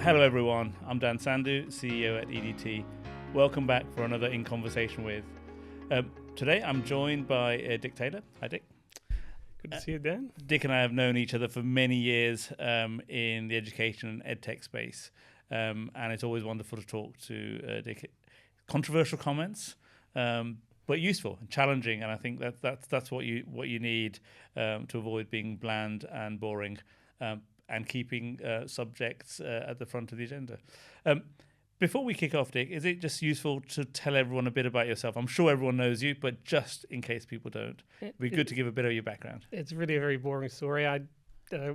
Hello everyone, I'm Dan Sandhu, CEO at EDT. Welcome back for another In Conversation With. Today I'm joined by Dick Taylor. Hi Dick. Good to see you, Dan. Dick and I have known each other for many years in the education and edtech space, and it's always wonderful to talk to Dick. Controversial comments, but useful and challenging, and I think that's what you need to avoid being bland and boring. And keeping subjects at the front of the agenda. Before we kick off, Dick, is it just useful to tell everyone a bit about yourself? I'm sure everyone knows you, but just in case people don't, it'd be good to give a bit of your background. It's really a very boring story.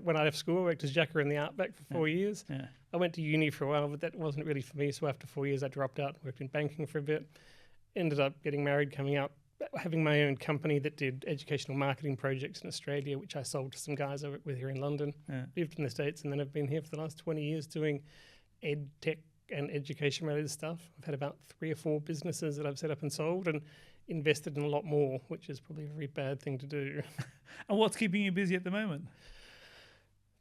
When I left school, I worked as jackaroo in the outback for 4 years. Yeah. I went to uni for a while, but that wasn't really for me. So after 4 years, I dropped out, worked in banking for a bit, ended up getting married, coming out, having my own company that did educational marketing projects in Australia, which I sold to some guys I work with here in London. Yeah. Lived in the States, and then I've been here for the last 20 years doing ed tech and education related stuff. I've had about 3 or 4 businesses that I've set up and sold, and invested in a lot more, which is probably a very bad thing to do. And what's keeping you busy at the moment?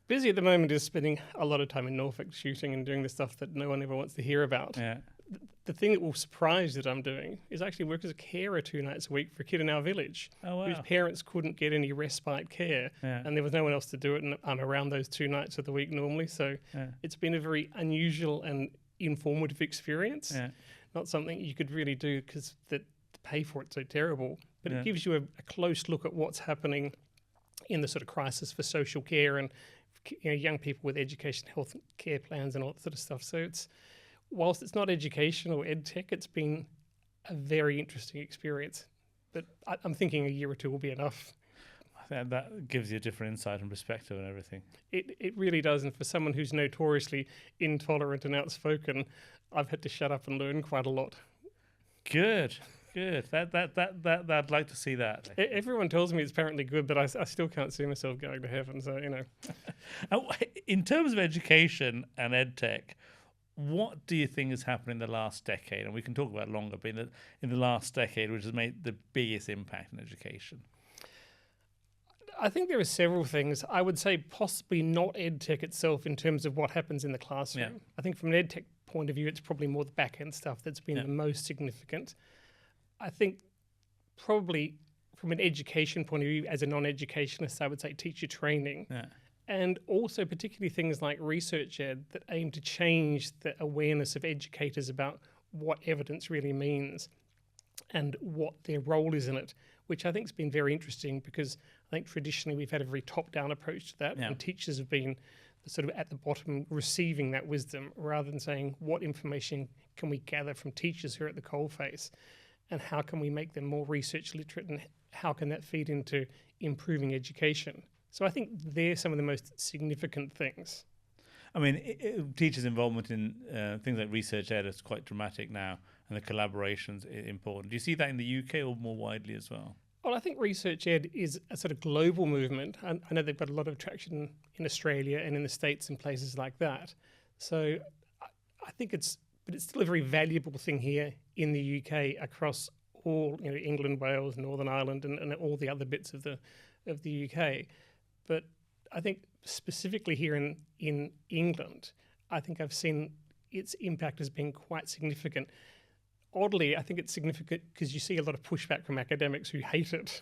Busy at the moment is spending a lot of time in Norfolk shooting and doing the stuff that no one ever wants to hear about. Yeah. The thing that will surprise that I'm doing is actually work as a carer 2 nights a week for a kid in our village whose parents couldn't get any respite care, and there was no one else to do it, and I'm around those 2 nights of the week normally, so it's been a very unusual and informative experience. Not something you could really do because the pay for it's so terrible, but it gives you a close look at what's happening in the sort of crisis for social care and young people with education, health care plans and all that sort of stuff. So whilst it's not education or ed tech, it's been a very interesting experience. But I'm thinking a year or 2 will be enough. That gives you a different insight and perspective and everything. It really does. And for someone who's notoriously intolerant and outspoken, I've had to shut up and learn quite a lot. Good. I'd like to see that. Everyone tells me it's apparently good, but I still can't see myself going to heaven. So, In terms of education and ed tech, what do you think has happened in the last decade? And we can talk about it longer, but in the last decade, which has made the biggest impact in education? I think there are several things. I would say possibly not ed tech itself in terms of what happens in the classroom. I think from an ed tech point of view, it's probably more the back end stuff that's been the most significant. I think probably from an education point of view, as a non-educationist, I would say teacher training. And also particularly things like research ed that aim to change the awareness of educators about what evidence really means and what their role is in it, which I think has been very interesting because I think traditionally we've had a very top-down approach to that, and teachers have been sort of at the bottom receiving that wisdom rather than saying what information can we gather from teachers who are at the coalface and how can we make them more research literate and how can that feed into improving education. So I think they're some of the most significant things. I mean, teachers' involvement in things like research ed is quite dramatic now, and the collaboration's important. Do you see that in the UK or more widely as well? Well, I think research ed is a sort of global movement. I know they've got a lot of traction in Australia and in the States and places like that. So I think it's still a very valuable thing here in the UK across all, England, Wales, Northern Ireland, and all the other bits of the UK. But I think specifically here in England, I think I've seen its impact as being quite significant. Oddly, I think it's significant because you see a lot of pushback from academics who hate it.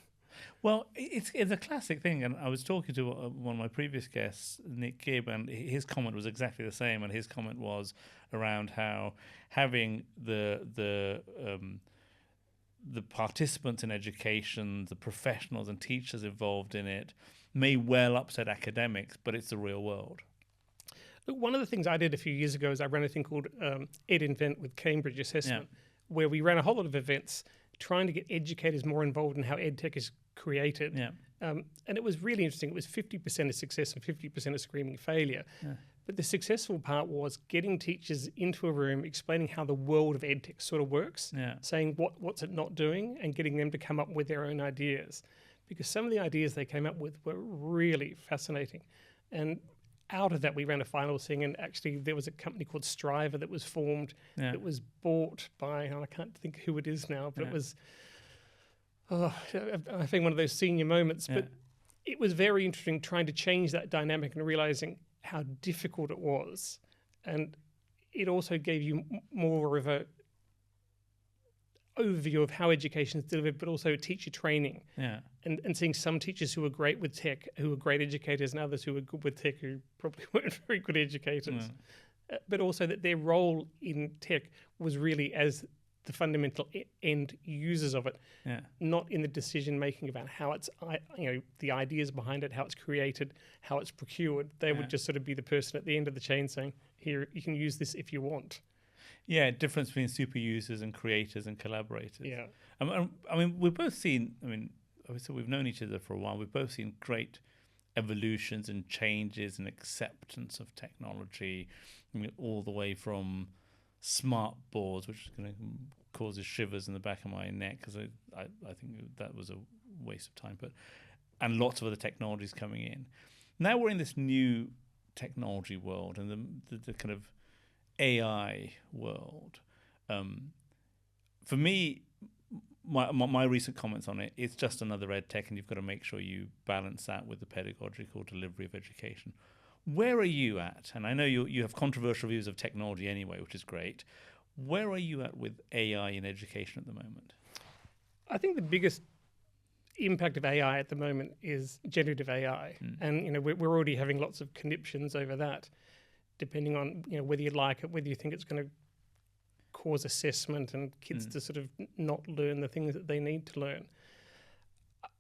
Well, it's a classic thing, and I was talking to one of my previous guests, Nick Gibb, and his comment was exactly the same, and his comment was around how having the participants in education, the professionals and teachers involved in it, may well upset academics, but it's the real world. Look, one of the things I did a few years ago is I ran a thing called Ed Invent with Cambridge Assessment, where we ran a whole lot of events trying to get educators more involved in how ed tech is created. And it was really interesting. It was 50% of success and 50% of screaming failure. But the successful part was getting teachers into a room, explaining how the world of ed tech sort of works, saying what's it not doing, and getting them to come up with their own ideas. Because some of the ideas they came up with were really fascinating. And out of that, we ran a final thing, and actually there was a company called Striver that was formed. That was bought by, I can't think who it is now, but it was, I think one of those senior moments. But it was very interesting trying to change that dynamic and realizing how difficult it was And it also gave you more of a overview of how education is delivered, but also teacher training. Yeah. And seeing some teachers who are great with tech, who are great educators, and others who are good with tech, who probably weren't very good educators. But also that their role in tech was really as the fundamental end users of it, not in the decision making about how it's, the ideas behind it, how it's created, how it's procured. They would just sort of be the person at the end of the chain saying, "Here, you can use this if you want." Yeah, difference between super users and creators and collaborators. Yeah. I mean, we've both seen, obviously we've known each other for a while. We've both seen great evolutions and changes and acceptance of technology. I mean, all the way from smart boards, which is going to cause shivers in the back of my neck because I think that was a waste of time. And lots of other technologies coming in. Now we're in this new technology world and the kind of AI world. For me, my recent comments on it, it's just another edtech, and you've got to make sure you balance that with the pedagogical delivery of education. Where are you at? And I know you have controversial views of technology anyway, which is great. Where are you at with AI in education at the moment? I think the biggest impact of AI at the moment is generative AI, and we're already having lots of conniptions over that, depending on whether you like it, whether you think it's going to cause assessment and kids to sort of not learn the things that they need to learn.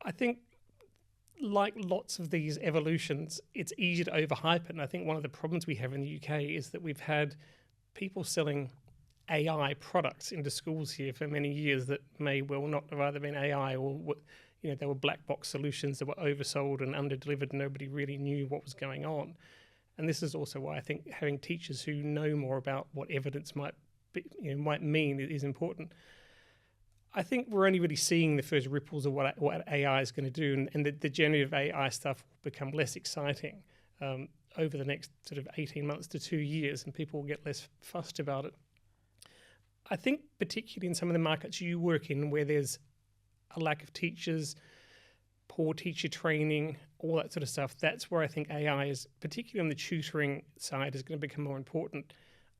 I think, like lots of these evolutions, it's easy to overhype it. And I think one of the problems we have in the UK is that we've had people selling AI products into schools here for many years that may well not have either been AI or they were black box solutions that were oversold and underdelivered. Nobody really knew what was going on. And this is also why I think having teachers who know more about what evidence might mean is important. I think we're only really seeing the first ripples of what AI is going to do, and the generative AI stuff will become less exciting over the next sort of 18 months to 2 years, and people will get less fussed about it. I think particularly in some of the markets you work in where there's a lack of teachers, poor teacher training, all that sort of stuff, that's where I think AI is, particularly on the tutoring side, is going to become more important.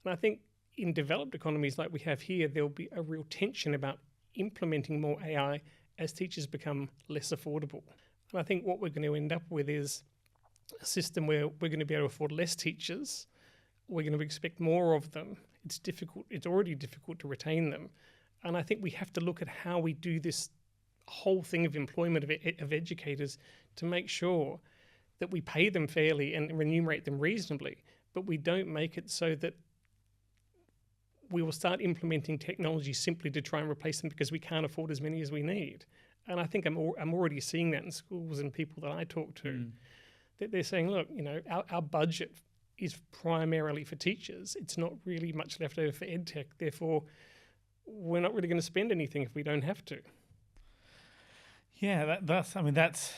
And I think in developed economies like we have here, there'll be a real tension about implementing more AI as teachers become less affordable. And I think what we're going to end up with is a system where we're going to be able to afford less teachers, we're going to expect more of them. It's difficult, it's already difficult to retain them. And I think we have to look at how we do this whole thing of employment of educators to make sure that we pay them fairly and remunerate them reasonably, but we don't make it so that we will start implementing technology simply to try and replace them because we can't afford as many as we need. And I think I'm already seeing that in schools and people that I talk to, that they're saying, look, our budget is primarily for teachers. It's not really much left over for edtech. Therefore, we're not really going to spend anything if we don't have to. Yeah, that's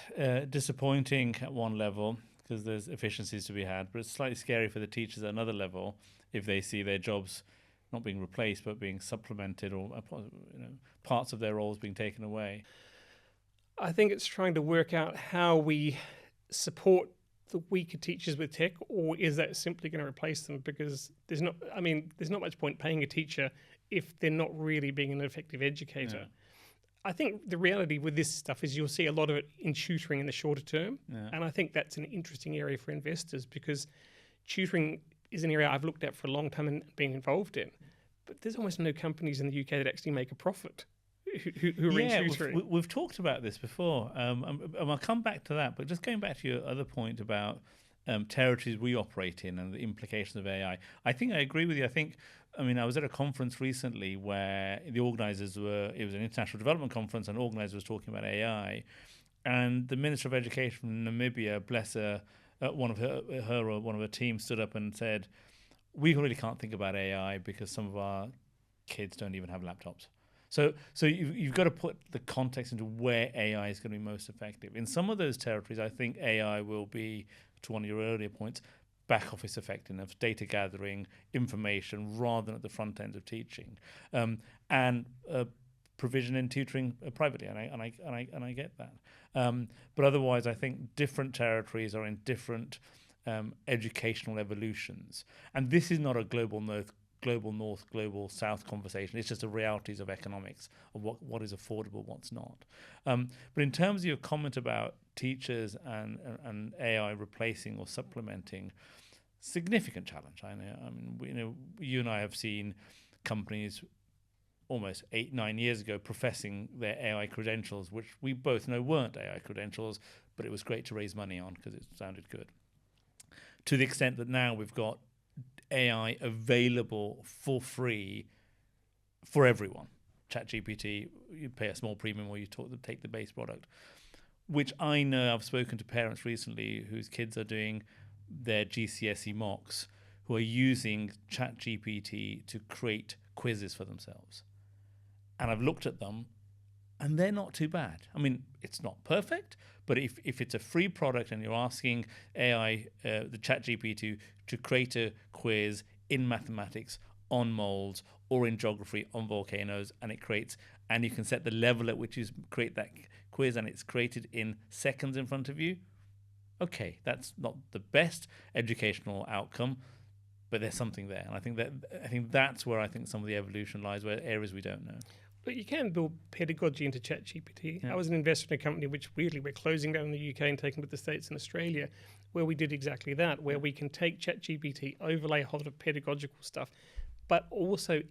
disappointing at one level because there's efficiencies to be had, but it's slightly scary for the teachers at another level if they see their jobs not being replaced but being supplemented, or parts of their roles being taken away. I think it's trying to work out how we support the weaker teachers with tech, or is that simply going to replace them? Because there's not much point paying a teacher if they're not really being an effective educator. Yeah. I think the reality with this stuff is you'll see a lot of it in tutoring in the shorter term. Yeah. And I think that's an interesting area for investors because tutoring is an area I've looked at for a long time and been involved in. But there's almost no companies in the UK that actually make a profit who are in tutoring. We've talked about this before, and I'll come back to that. But just going back to your other point about territories we operate in and the implications of AI, I think I agree with you. I was at a conference recently where the organisers it was an international development conference, and organisers was talking about AI, and the Minister of Education from Namibia, bless her, one of her team stood up and said, we really can't think about AI because some of our kids don't even have laptops. So you've got to put the context into where AI is going to be most effective. In some of those territories, I think AI will be, to one of your earlier points, back office effectiveness, data gathering, information, rather than at the front end of teaching, and provision in tutoring privately, and I get that. But otherwise, I think different territories are in different educational evolutions. And this is not a global north, global south conversation. It's just the realities of economics, of what is affordable, what's not. But in terms of your comment about teachers and AI replacing or supplementing, significant challenge. I mean, you and I have seen companies almost 8-9 years ago professing their AI credentials, which we both know weren't AI credentials, but it was great to raise money on because it sounded good. To the extent that now we've got AI available for free for everyone. ChatGPT, you pay a small premium or you take the base product, which I know I've spoken to parents recently whose kids are doing their GCSE mocks who are using ChatGPT to create quizzes for themselves. And I've looked at them and they're not too bad. I mean, it's not perfect, but if it's a free product and you're asking AI, the ChatGPT, to create a quiz in mathematics on molds or in geography on volcanoes, and you can set the level at which you create that quiz, and it's created in seconds in front of you. Okay, that's not the best educational outcome, but there's something there, and I think that's where some of the evolution lies, where areas we don't know. But you can build pedagogy into ChatGPT. Yeah. I was an investor in a company which weirdly we're closing down in the UK and taking to the States and Australia, where we did exactly that, where we can take ChatGPT, overlay a whole lot of pedagogical stuff, but also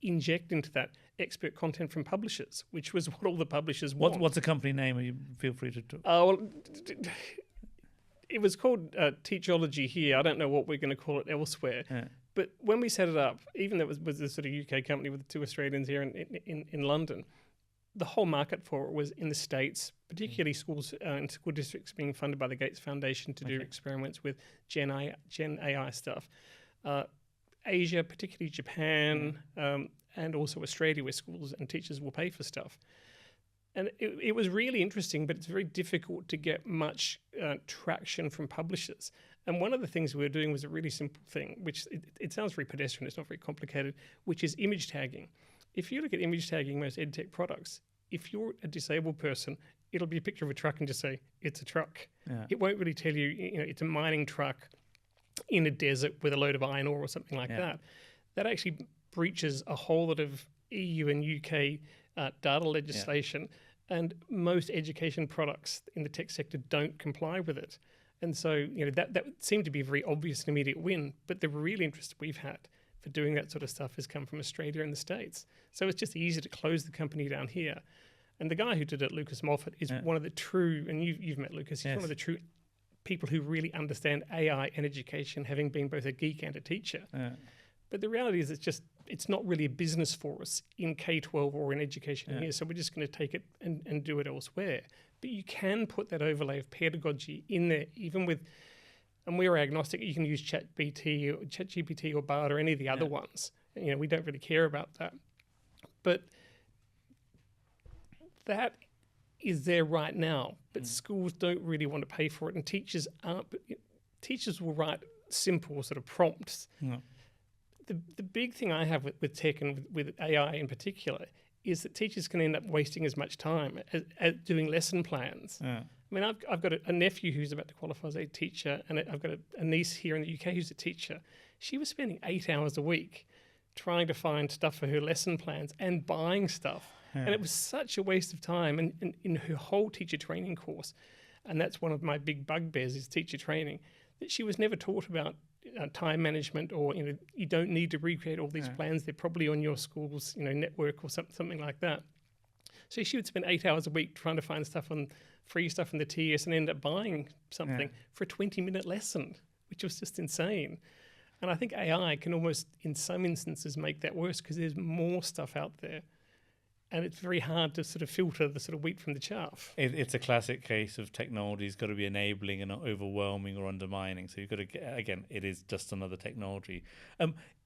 inject into that expert content from publishers, which was what all the publishers want. What's the company name? You feel free to talk. It was called Teachology here. I don't know what we're going to call it elsewhere. Yeah. But when we set it up, even though it was a sort of UK company with 2 Australians here in London, the whole market for it was in the States, particularly schools and school districts being funded by the Gates Foundation to do experiments with Gen AI stuff. Asia, particularly Japan, and also Australia, where schools and teachers will pay for stuff. And it was really interesting, but it's very difficult to get much traction from publishers. And one of the things we were doing was a really simple thing, which it sounds very pedestrian, it's not very complicated, which is image tagging. If you look at image tagging most edtech products, if you're a disabled person, it'll be a picture of a truck and just say, it's a truck. Yeah. It won't really tell you, it's a mining truck in a desert with a load of iron ore or something like that. That actually breaches a whole lot of EU and UK data legislation, and most education products in the tech sector don't comply with it. And so, that seemed to be a very obvious and immediate win, but the real interest we've had for doing that sort of stuff has come from Australia and the States. So it's just easy to close the company down here. And the guy who did it, Lucas Moffat, is one of the true, and you've met Lucas, he's one of the true people who really understand AI and education, having been both a geek and a teacher. But the reality is it's not really a business for us in K-12 or in education here, so we're just going to take it and do it elsewhere. But you can put that overlay of pedagogy in there, even with, and we're agnostic, you can use ChatGPT or Bard or any of the other ones. We don't really care about that. But that is there right now, but schools don't really want to pay for it, and teachers will write simple sort of prompts. The big thing I have with tech and with AI in particular is that teachers can end up wasting as much time as doing lesson plans. I mean, I've got a nephew who's about to qualify as a teacher, and I've got a niece here in the UK who's a teacher. She was spending 8 hours a week trying to find stuff for her lesson plans and buying stuff. And it was such a waste of time. And in her whole teacher training course, and that's one of my big bugbears is teacher training, that she was never taught about time management, or you don't need to recreate all these plans. They're probably on your school's network or something like that. So she would spend 8 hours a week trying to find free stuff in the TS and end up buying something for a 20-minute lesson, which was just insane. And I think AI can almost, in some instances, make that worse because there's more stuff out there. And it's very hard to sort of filter the sort of wheat from the chaff. It's a classic case of technology's got to be enabling and not overwhelming or undermining. So you've got to again, it is just another technology.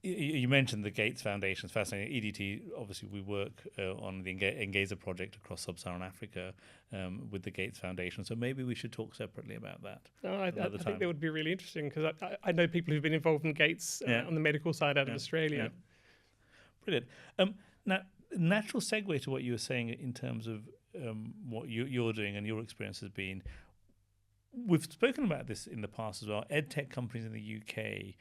You mentioned the Gates Foundation. It's fascinating. EDT, obviously, we work on the Engazer project across sub-Saharan Africa with the Gates Foundation. So maybe we should talk separately about that. I think that would be really interesting because I know people who've been involved in Gates on the medical side out of Australia. Brilliant. Now, natural segue to what you were saying in terms of what you're doing and your experience has been. we've spoken about this in the past as well. EdTech companies in the UK,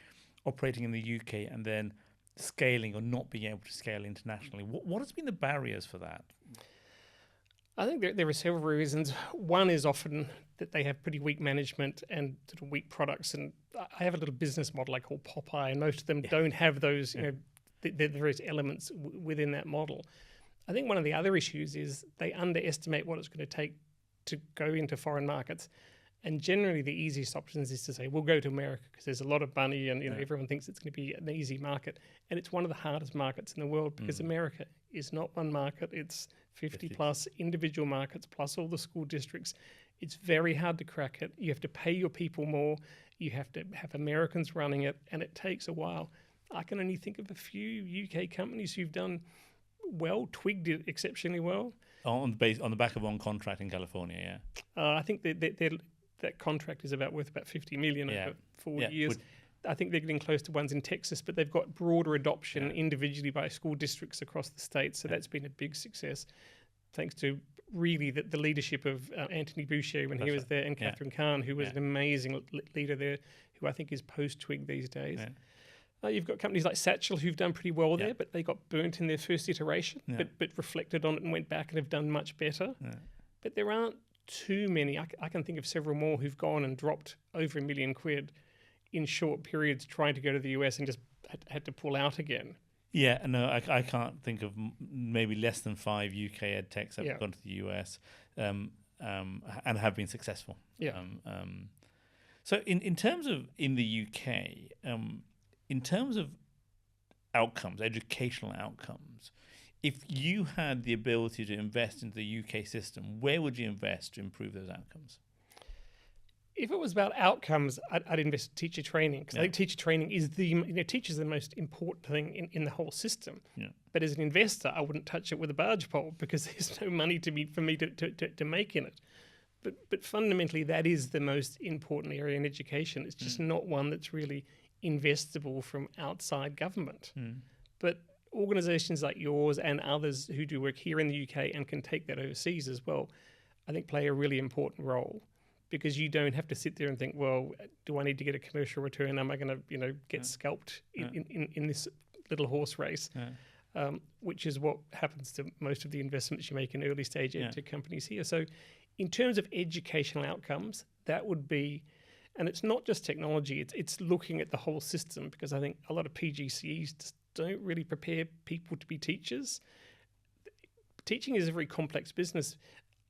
operating in the UK and then scaling or not being able to scale internationally. What has been the barriers for that? I think there are several reasons. One is often that they have pretty weak management and sort of weak products. And I have a little business model I call Popeye, and most of them don't have those, the various elements within that model. I think one of the other issues is they underestimate what it's going to take to go into foreign markets. And generally, the easiest options is to say, we'll go to America because there's a lot of money and everyone thinks it's going to be an easy market. And it's one of the hardest markets in the world because America is not one market. It's 50 plus individual markets plus all the school districts. It's very hard to crack it. You have to pay your people more. You have to have Americans running it, and it takes a while. I can only think of a few UK companies who've done well. Twig did exceptionally well. On the back of one contract in California, I think that contract is worth about 50 million over 4 years. I think they're getting close to ones in Texas, but they've got broader adoption individually by school districts across the state. So that's been a big success, thanks to really the leadership of Anthony Boucher when he was there, and Catherine Kahn, who was an amazing leader there, who I think is post-Twig these days. You've got companies like Satchel who've done pretty well there, but they got burnt in their first iteration, but reflected on it and went back and have done much better. But there aren't too many. I can think of several more who've gone and dropped over £1 million in short periods trying to go to the US and just had to pull out again. Yeah, no, I can't think of maybe less than 5 UK ed techs that have gone to the US and have been successful. So in terms of in the UK, in terms of outcomes, educational outcomes, if you had the ability to invest into the UK system, where would you invest to improve those outcomes? If it was about outcomes, I'd invest in teacher training, because I think teacher training is teachers are the most important thing in the whole system. But as an investor, I wouldn't touch it with a barge pole because there's no money for me to make in it. But fundamentally, that is the most important area in education. It's just not one that's really investable from outside government. But organisations like yours and others who do work here in the UK and can take that overseas as well, I think play a really important role. Because you don't have to sit there and think, well, do I need to get a commercial return? Am I going to, get scalped in this little horse race? Which is what happens to most of the investments you make in early stage edtech companies here. So, in terms of educational outcomes, that would be, and it's not just technology. It's looking at the whole system, because I think a lot of PGCEs just don't really prepare people to be teachers. Teaching is a very complex business.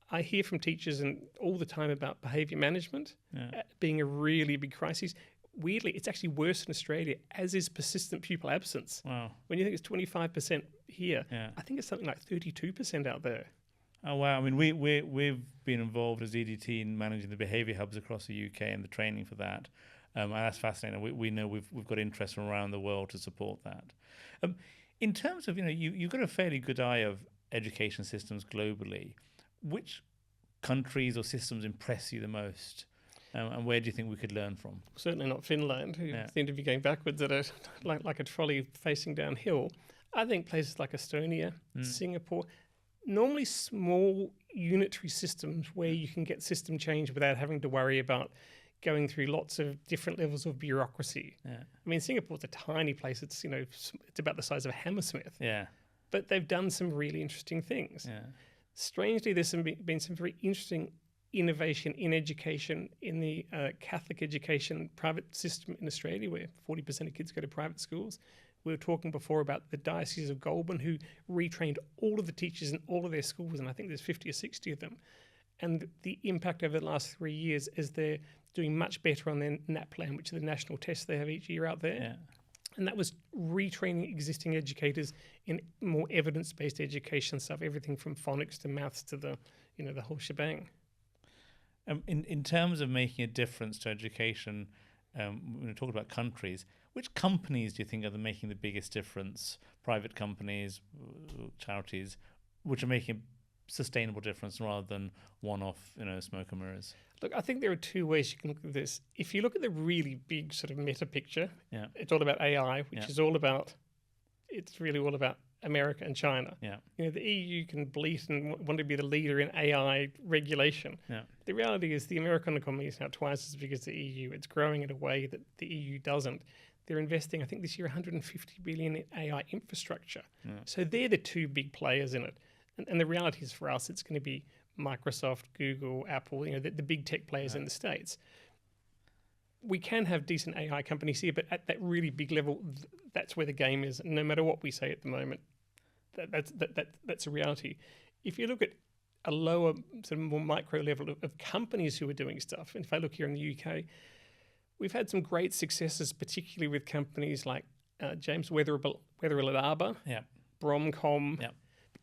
I hear from teachers all the time about behaviour management being a really big crisis. Weirdly, it's actually worse in Australia, as is persistent pupil absence. Wow. When you think it's 25% here, I think it's something like 32% out there. Oh, wow. I mean, we've been involved as EDT in managing the behaviour hubs across the UK and the training for that. And that's fascinating. We know we've got interest from around the world to support that. In terms of, you've got a fairly good eye of education systems globally. Which countries or systems impress you the most, and where do you think we could learn from? Certainly not Finland, who seem to be going backwards at like a trolley facing downhill. I think places like Estonia, Singapore, normally small unitary systems where you can get system change without having to worry about going through lots of different levels of bureaucracy. I mean, Singapore's a tiny place. It's it's about the size of a Hammersmith. But they've done some really interesting things. Strangely, there's been some very interesting innovation in education in the Catholic education private system in Australia, where 40% of kids go to private schools. We were talking before about the Diocese of Goulburn, who retrained all of the teachers in all of their schools, and I think there's 50 or 60 of them. And the impact over the last 3 years is they're doing much better on their NAPLAN, which are the national tests they have each year out there. And that was retraining existing educators in more evidence-based education stuff, everything from phonics to maths to the whole shebang. In terms of making a difference to education, when we talk about countries, which companies do you think are making the biggest difference? Private companies, charities, which are making a sustainable difference rather than one-off, smoke and mirrors? Look, I think there are two ways you can look at this. If you look at the really big sort of meta picture, it's all about AI, which is really all about America and China. Yeah. The EU can bleat and want to be the leader in AI regulation. Yeah. The reality is the American economy is now twice as big as the EU. It's growing in a way that the EU doesn't. They're investing, I think this year, 150 billion in AI infrastructure. Yeah. So they're the two big players in it. And the reality is for us, it's going to be Microsoft, Google, Apple, the big tech players in the States. We can have decent AI companies here, but at that really big level, that's where the game is. And no matter what we say at the moment, that's a reality. If you look at a lower, sort of more micro level of companies who are doing stuff, and if I look here in the UK, we've had some great successes, particularly with companies like James Wetherill at Arbor, Bromcom,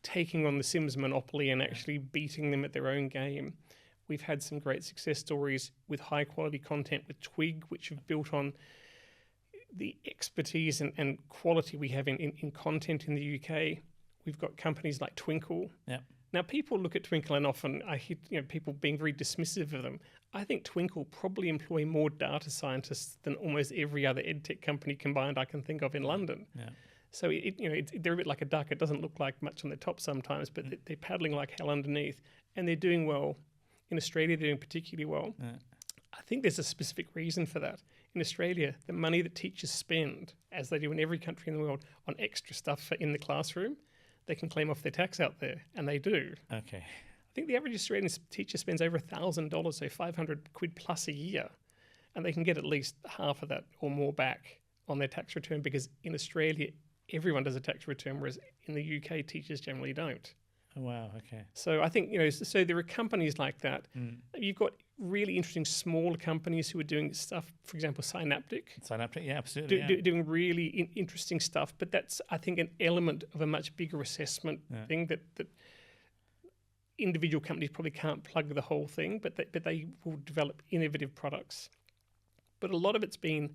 taking on the Sims monopoly and actually beating them at their own game. We've had some great success stories with high-quality content with Twig, which have built on the expertise and quality we have in content in the UK. We've got companies like Twinkle. Yeah. Now, people look at Twinkle and often I hear people being very dismissive of them. I think Twinkle probably employ more data scientists than almost every other edtech company combined I can think of in London. Yeah. So they're a bit like a duck. It doesn't look like much on the top sometimes, but they're paddling like hell underneath, and they're doing well. In Australia, they're doing particularly well. Yeah. I think there's a specific reason for that. In Australia, the money that teachers spend, as they do in every country in the world, on extra stuff in the classroom, they can claim off their tax out there, and they do. Okay. I think the average Australian teacher spends over $1,000, so 500 quid plus a year, and they can get at least half of that or more back on their tax return, because in Australia, everyone does a tax return, whereas in the UK, teachers generally don't. Oh, wow, okay. So I think, so there are companies like that. You've got really interesting smaller companies who are doing stuff, for example, Synaptic, yeah, absolutely. Doing really interesting stuff. But that's, I think, an element of a much bigger assessment thing that individual companies probably can't plug the whole thing, but they will develop innovative products. But a lot of it's been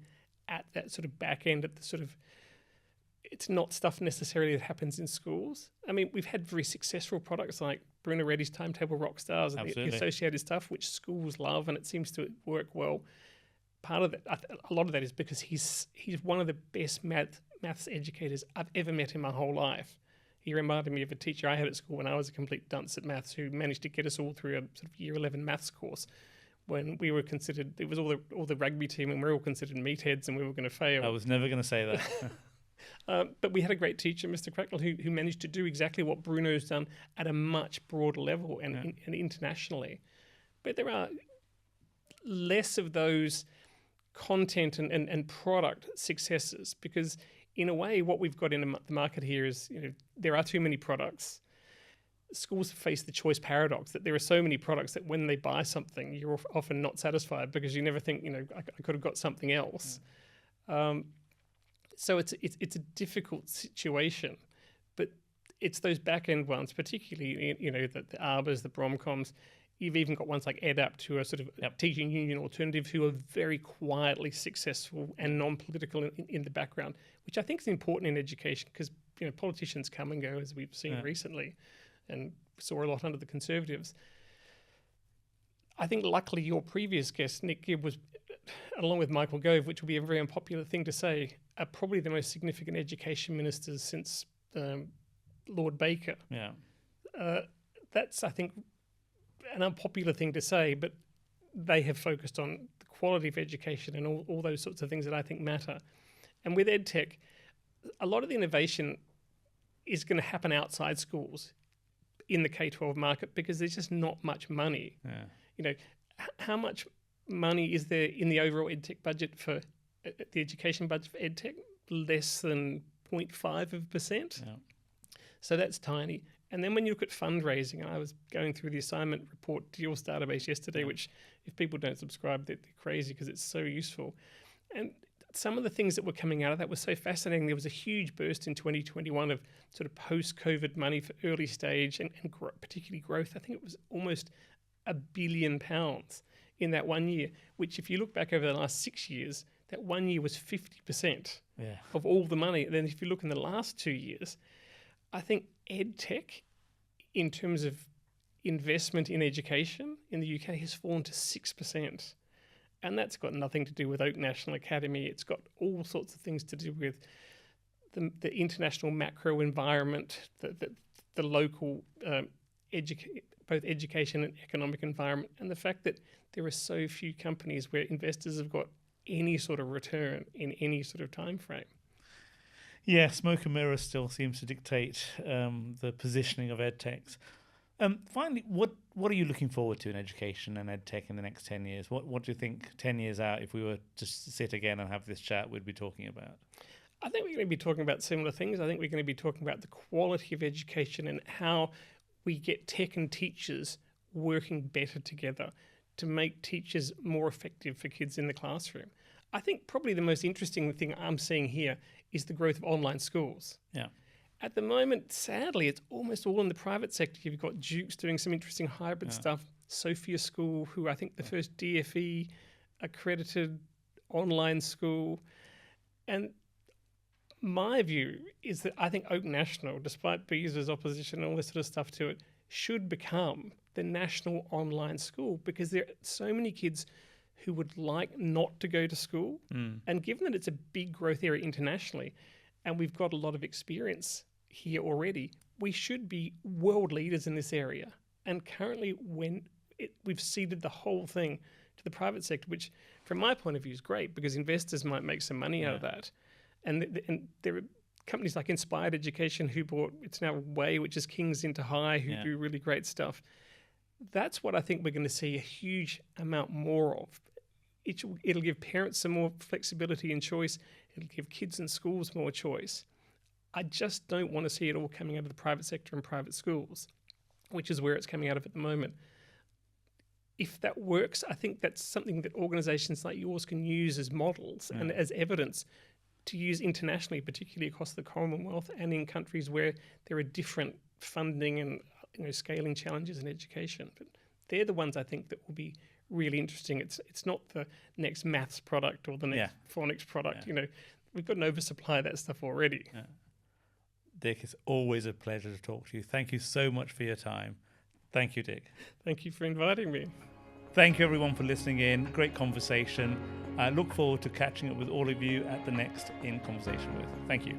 at that sort of back end, at the sort of, it's not stuff necessarily that happens in schools. I mean, we've had very successful products like Bruno Reddy's Timetable Rockstars and the associated stuff, which schools love, and it seems to work well. Part of that, a lot of that is because he's one of the best maths educators I've ever met in my whole life. He reminded me of a teacher I had at school when I was a complete dunce at maths, who managed to get us all through a sort of year 11 maths course when we were considered, it was all the rugby team, and we were all considered meatheads and we were going to fail. I was never going to say that. But we had a great teacher, Mr. Cracknell, who managed to do exactly what Bruno's done at a much broader level and internationally. But there are less of those content and product successes, because in a way what we've got in the market here is, there are too many products. Schools face the choice paradox that there are so many products that when they buy something, you're often not satisfied because you never think, I could have got something else. So it's a difficult situation, but it's those back end ones, particularly the Arbors, the Bromcoms. You've even got ones like EdApt, who are sort of teaching union alternative, who are very quietly successful and non-political in the background, which I think is important in education, because politicians come and go, as we've seen recently, and saw a lot under the Conservatives. I think luckily your previous guest, Nick Gibb, was, along with Michael Gove, which will be a very unpopular thing to say, are probably the most significant education ministers since Lord Baker. Yeah. That's, I think, an unpopular thing to say, but they have focused on the quality of education and all those sorts of things that I think matter. And with EdTech, a lot of the innovation is going to happen outside schools in the K-12 market, because there's just not much money. Yeah. How much money is there in the overall EdTech budget for the education budget for EdTech? Less than 0.5%. Yeah. So that's tiny. And then when you look at fundraising, I was going through the assignment report deals database yesterday, which if people don't subscribe, they're crazy because it's so useful. And some of the things that were coming out of that were so fascinating. There was a huge burst in 2021 of sort of post-COVID money for early stage and particularly growth. I think it was almost £1 billion in that 1 year, which if you look back over the last 6 years, that 1 year was 50% of all the money. And then if you look in the last 2 years, I think EdTech, in terms of investment in education in the UK, has fallen to 6%. And that's got nothing to do with Oak National Academy. It's got all sorts of things to do with the international macro environment, the local both education and economic environment, and the fact that there are so few companies where investors have got any sort of return in any sort of time frame. Yeah, smoke and mirrors still seems to dictate the positioning of edtechs. Finally, what are you looking forward to in education and edtech in the next 10 years? What do you think 10 years out, if we were to sit again and have this chat, we'd be talking about? I think we're going to be talking about similar things. I think we're going to be talking about the quality of education and how we get tech and teachers working better together to make teachers more effective for kids in the classroom. I think probably the most interesting thing I'm seeing here is the growth of online schools. Yeah. At the moment, sadly, it's almost all in the private sector. You've got Duke's doing some interesting hybrid stuff. Sophia School, who I think the first DFE accredited online school. And my view is that I think Oak National, despite Beezer's opposition and all this sort of stuff to it, should become the national online school, because there are so many kids who would like not to go to school. And given that it's a big growth area internationally, and we've got a lot of experience here already, we should be world leaders in this area. And currently, we've ceded the whole thing to the private sector, which from my point of view is great, because investors might make some money out of that. And there are companies like Inspired Education who bought, it's now Way, which is Kings into High, who do really great stuff. That's what I think we're going to see a huge amount more of. It'll give parents some more flexibility and choice. It'll give kids and schools more choice. I just don't want to see it all coming out of the private sector and private schools, which is where it's coming out of at the moment. If that works, I think that's something that organisations like yours can use as models and as evidence to use internationally, particularly across the Commonwealth and in countries where there are different funding and scaling challenges in education. But they're the ones I think that will be really interesting. It's not the next maths product or the next phonics product. We've got an oversupply of that stuff already. Dick, it's always a pleasure to talk to you. Thank you so much for your time. Thank you, Dick. Thank you for inviting me. Thank you, everyone, for listening in. Great conversation. I look forward to catching up with all of you at the next In Conversation With. Thank you.